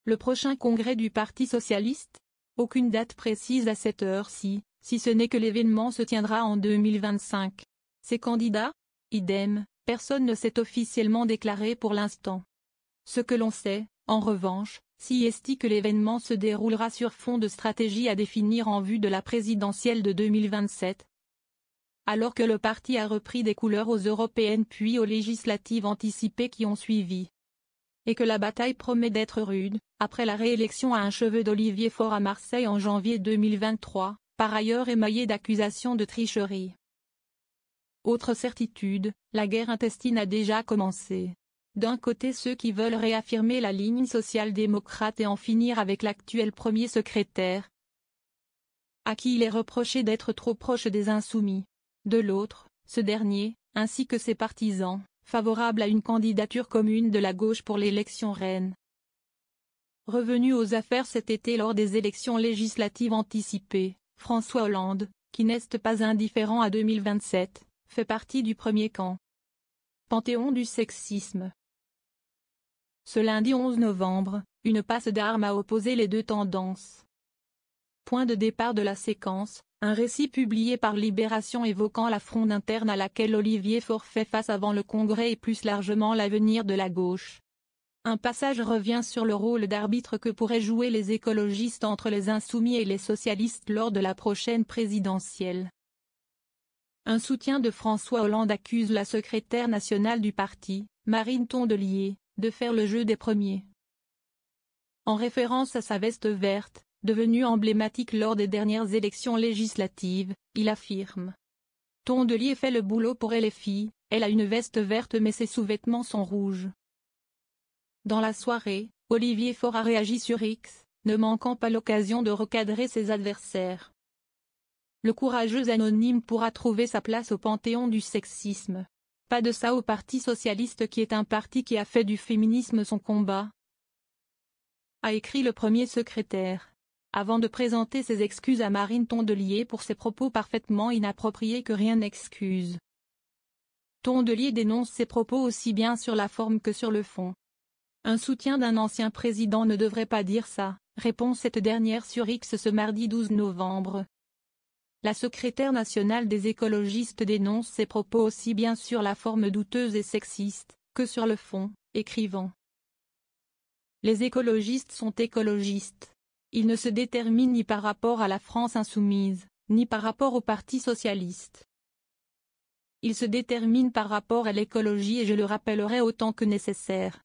Le prochain congrès du Parti socialiste? Aucune date précise à cette heure-ci, si ce n'est que l'événement se tiendra en 2025. Ces candidats? Idem, personne ne s'est officiellement déclaré pour l'instant. Ce que l'on sait, en revanche, c'est que l'événement se déroulera sur fond de stratégie à définir en vue de la présidentielle de 2027. Alors que le parti a repris des couleurs aux européennes puis aux législatives anticipées qui ont suivi. Et que la bataille promet d'être rude, après la réélection à un cheveu d'Olivier Faure à Marseille en janvier 2023, par ailleurs émaillée d'accusations de tricherie. Autre certitude, la guerre intestine a déjà commencé. D'un côté ceux qui veulent réaffirmer la ligne social-démocrate et en finir avec l'actuel premier secrétaire, à qui il est reproché d'être trop proche des insoumis. De l'autre, ce dernier, ainsi que ses partisans, favorables à une candidature commune de la gauche pour l'élection reine. Revenu aux affaires cet été lors des élections législatives anticipées, François Hollande, qui n'est pas indifférent à 2027, fait partie du premier camp. Panthéon du sexisme. Ce lundi 11 novembre, une passe d'armes a opposé les deux tendances. Point de départ de la séquence, un récit publié par Libération évoquant la fronde interne à laquelle Olivier Faure fait face avant le Congrès et plus largement l'avenir de la gauche. Un passage revient sur le rôle d'arbitre que pourraient jouer les écologistes entre les insoumis et les socialistes lors de la prochaine présidentielle. Un soutien de François Hollande accuse la secrétaire nationale du parti, Marine Tondelier, de faire le jeu des premiers. En référence à sa veste verte, devenue emblématique lors des dernières élections législatives, il affirme. Tondelier fait le boulot pour LFI, elle a une veste verte mais ses sous-vêtements sont rouges. Dans la soirée, Olivier Faure a réagi sur X, ne manquant pas l'occasion de recadrer ses adversaires. Le courageux anonyme pourra trouver sa place au panthéon du sexisme. Pas de ça au Parti socialiste qui est un parti qui a fait du féminisme son combat, a écrit le premier secrétaire. Avant de présenter ses excuses à Marine Tondelier pour ses propos parfaitement inappropriés que rien n'excuse. Tondelier dénonce ses propos aussi bien sur la forme que sur le fond. Un soutien d'un ancien président ne devrait pas dire ça, répond cette dernière sur X ce mardi 12 novembre. La secrétaire nationale des écologistes dénonce ses propos aussi bien sur la forme douteuse et sexiste, que sur le fond, écrivant. Les écologistes sont écologistes. Ils ne se déterminent ni par rapport à la France insoumise, ni par rapport au Parti socialiste. Ils se déterminent par rapport à l'écologie et je le rappellerai autant que nécessaire.